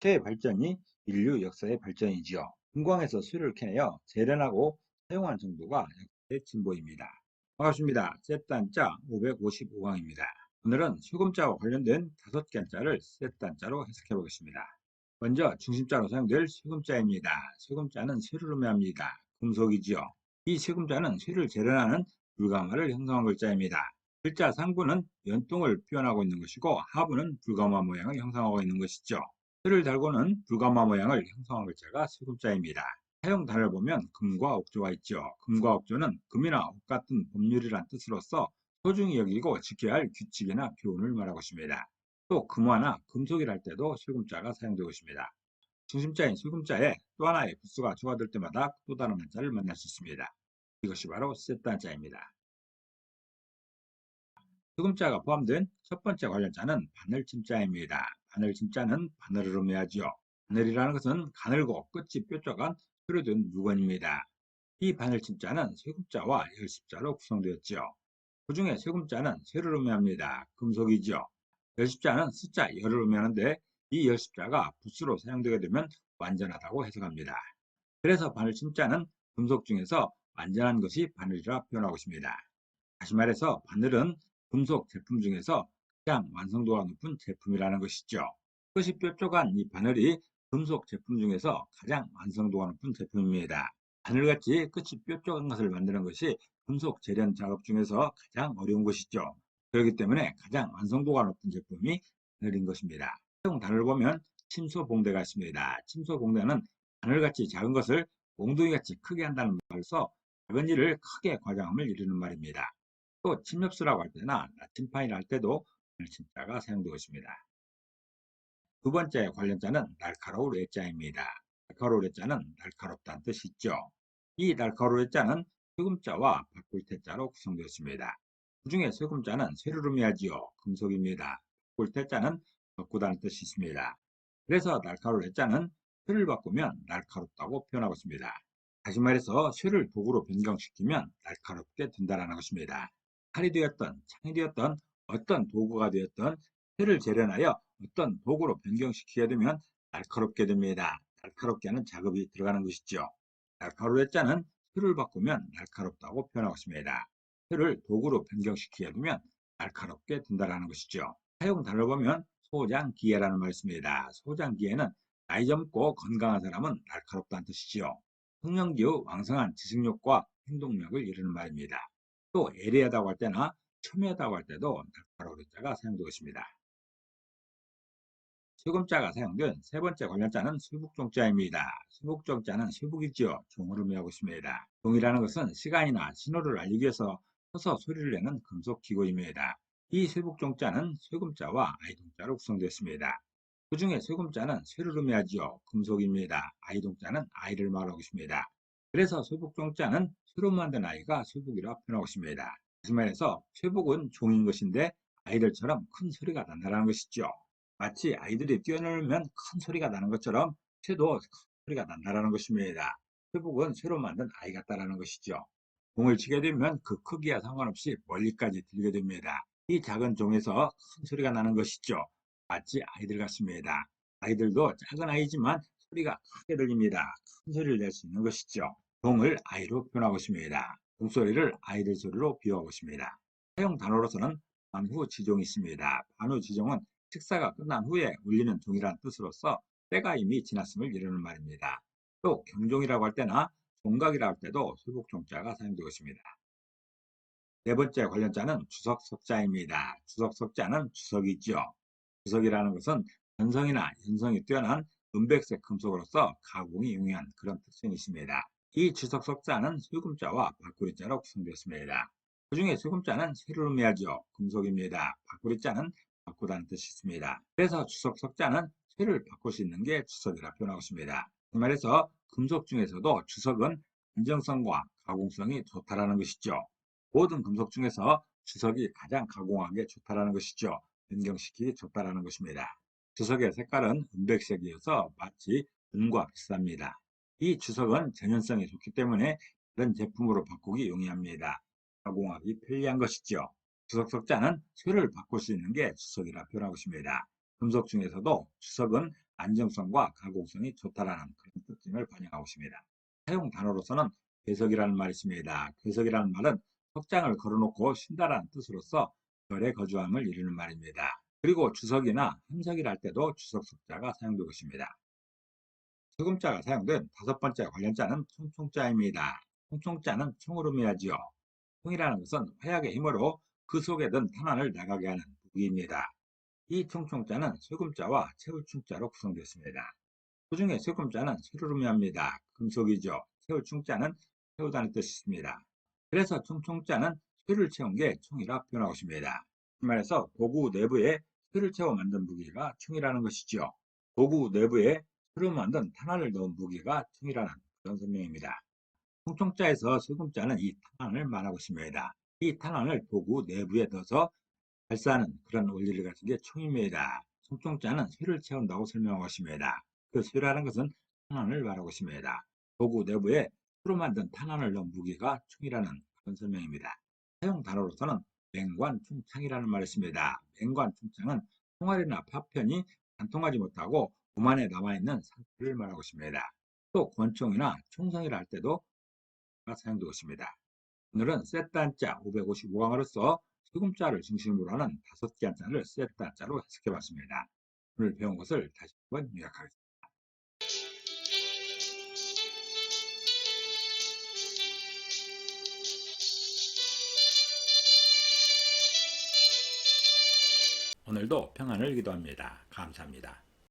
쇠의 발전이 인류 역사의 발전이지요. 금광에서 쇠를 캐내어 재련하고 사용한 정도가 역사의 진보입니다. 반갑습니다. 셋단자 555강입니다. 오늘은 소금자와 관련된 5개 한자를 셋단자로 해석해 보겠습니다. 먼저 중심자로 사용될 소금자입니다. 소금자는 쇠를 의미합니다. 금속이지요. 이 소금자는 쇠를 재련하는 불가마를 형성한 글자입니다. 글자 상부는 연동을 표현하고 있는 것이고 하부는 불가마 모양을 형성하고 있는 것이죠. 쇠를 달고는 불가마 모양을 형성한 글자가 소금자입니다. 사용 단어를 보면 금과 옥조가 있죠. 금과 옥조는 금이나 옥 같은 법률이란 뜻으로서 소중히 여기고 지켜야 할 규칙이나 교훈을 말하고 있습니다. 또 금화나 금속이라 할 때도 소금자가 사용되고 있습니다. 중심자인 소금자에 또 하나의 부수가 추가될 때마다 또 다른 한자를 만날 수 있습니다. 이것이 바로 셋단자입니다. 소금자가 포함된 첫 번째 관련자는 바늘침자입니다. 바늘침자는 바늘을 의미하지요. 바늘이라는 것은 가늘고 끝이 뾰족한 표로 된 물건입니다. 이 바늘침자는 쇠금자와 열십자로 구성되었지요. 그 중에 쇠금자는 쇠를 의미합니다. 금속이지요. 열십자는 숫자 열을 의미하는데 이 열십자가 붓으로 사용되게 되면 완전하다고 해석합니다. 그래서 바늘침자는 금속 중에서 완전한 것이 바늘이라 표현하고 있습니다. 다시 말해서 바늘은 금속 제품 중에서 가장 완성도가 높은 제품이라는 것이죠. 끝이 뾰족한 이 바늘이 금속 제품 중에서 가장 완성도가 높은 제품입니다. 바늘같이 끝이 뾰족한 것을 만드는 것이 금속 재련 작업 중에서 가장 어려운 것이죠. 그렇기 때문에 가장 완성도가 높은 제품이 바늘인 것입니다. 사용 단어를 보면 침소봉대가 있습니다. 침소봉대는 바늘같이 작은 것을 몽둥이같이 크게 한다는 말로서 작은 일을 크게 과장함을 이루는 말입니다. 또 침엽수라고 할 때나 나침판이라 할 때도 침자가 사용되고 있습니다. 두 번째 관련자는 날카로울 외자입니다. 날카로울 외자는 날카롭다는 뜻이 있죠. 이 날카로울 외자는 소금자와 바꿀 태자로 구성되었습니다. 그 중에 소금자는 쇠를 의미하지요. 금속입니다. 바꿀 태자는 바꾸다는 뜻이 있습니다. 그래서 날카로울 외자는 쇠를 바꾸면 날카롭다고 표현하고 있습니다. 다시 말해서 쇠를 도구로 변경시키면 날카롭게 된다는 것입니다. 칼이 되었던 창이 되었던 어떤 도구가 되었던 쇠를 재련하여 어떤 도구로 변경시키게 되면 날카롭게 됩니다. 날카롭게 하는 작업이 들어가는 것이죠. 날카로울 자는 쇠를 바꾸면 날카롭다고 표현하고 있습니다. 쇠를 도구로 변경시키게 되면 날카롭게 된다는 것이죠. 사용 단어를 보면 소장기회라는 말이 있습니다. 소장기회는 나이 젊고 건강한 사람은 날카롭다는 뜻이지요. 흥년기의 왕성한 지식력과 행동력을 이루는 말입니다. 또 애리하다고 할 때나 첨예하다고 할 때도 날카로울 자가 사용되고 있습니다. 소금자가 사용된 세 번째 관련자는 수북종자입니다. 수북종자는 수북이지요. 종을 의미하고 있습니다. 종이라는 것은 시간이나 신호를 알리기 위해서 서서 소리를 내는 금속 기구입니다. 이 수북종자는 쇠금자와 아이동자로 구성되었습니다. 그 중에 쇠금자는 쇠를 의미하지요. 금속입니다. 아이동자는 아이를 말하고 있습니다. 그래서 쇠북종자는 쇠로 만든 아이가 쇠북이라 표현하고 있습니다. 다시 말해서 쇠북은 종인 것인데 아이들처럼 큰 소리가 난다는 것이죠. 마치 아이들이 뛰어놀면 큰 소리가 나는 것처럼 쇠도 큰 소리가 난다는 것입니다. 쇠북은 쇠로 만든 아이 같다는 것이죠. 공을 치게 되면 그 크기와 상관없이 멀리까지 들리게 됩니다. 이 작은 종에서 큰 소리가 나는 것이죠. 마치 아이들 같습니다. 아이들도 작은 아이지만 소리가 크게 들립니다. 큰 소리를 낼 수 있는 것이죠. 종을 아이로 표현하고 있습니다. 종소리를 아이들 소리로 비유하고 있습니다. 사용 단어로서는 반후지종이 있습니다. 반후지종은 식사가 끝난 후에 울리는 종이라는 뜻으로서 때가 이미 지났음을 이루는 말입니다. 또 경종이라고 할 때나 종각이라고 할 때도 수복종자가 사용되고 있습니다. 네 번째 관련자는 주석석자입니다. 주석석자는 주석이지요. 주석이라는 것은 전성이나 연성이 뛰어난 은백색 금속으로서 가공이 용이한 그런 특징이 있습니다. 이 주석석자는 수금자와 바꾸리자로 구성되었습니다. 그 중에 수금자는 쇠를 의미하죠. 금속입니다. 바꾸리자는 바꾸다는 뜻이 있습니다. 그래서 주석석자는 쇠를 바꿀 수 있는 게 주석이라 표현하고 있습니다. 그 말해서 금속 중에서도 주석은 안정성과 가공성이 좋다라는 것이죠. 모든 금속 중에서 주석이 가장 가공하기 좋다라는 것이죠. 변경시키기 좋다라는 것입니다. 주석의 색깔은 은백색이어서 마치 은과 비슷합니다. 이 주석은 전연성이 좋기 때문에 다른 제품으로 바꾸기 용이합니다. 가공하기 편리한 것이죠. 주석 석자는 쇠를 바꿀 수 있는 게 주석이라 표현하고 있습니다. 금속 중에서도 주석은 안정성과 가공성이 좋다라는 그런 특징을 반영하고 있습니다. 사용 단어로서는 궤석이라는 말이 있습니다. 궤석이라는 말은 석장을 걸어놓고 쉰다라는 뜻으로서 별의 거주함을 이루는 말입니다. 그리고 주석이나 함석이라 할 때도 주석 석자가 사용되고 있습니다. 소금자가 사용된 다섯 번째 관련자는 총총자입니다. 총총자는 총을 의미하지요. 총이라는 것은 화약의 힘으로 그 속에 든 탄환을 나가게 하는 무기입니다. 이 총총자는 소금자와 채울충자로 구성되었습니다. 그중에 소금자는 쇠를 의미합니다. 금속이죠. 채울충자는 채우다는 뜻이 있습니다. 그래서 총총자는 쇠를 채운 게 총이라 표현하고 있습니다. 이 말에서 도구 내부에 쇠를 채워 만든 무기가 총이라는 것이죠. 도구 내부에 쇠로 만든 탄환을 넣은 무기가 총이라는 그런 설명입니다. 총총자에서 소금자는 이 탄환을 말하고 있습니다. 이 탄환을 도구 내부에 넣어서 발사하는 그런 원리를 가진 게 총입니다. 총총자는 쇠를 채운다고 설명하고 있습니다. 그 쇠라는 것은 탄환을 말하고 있습니다. 도구 내부에 쇠로 만든 탄환을 넣은 무기가 총이라는 그런 설명입니다. 사용 단어로서는 맹관충창이라는 말이 있습니다. 맹관충창은 총알이나 파편이 관통하지 못하고 몸 안에 남아있는 상태를 말하고 있습니다. 또 권총이나 총성이라 할 때도 사용되고 있습니다. 오늘은 셋단자 555강으로서 소금자를 중심으로 하는 다섯 개 한자를 셋단자로 해석해 봤습니다. 오늘 배운 것을 다시 한번 요약하겠습니다. 오늘도 평안을 기도합니다. 감사합니다.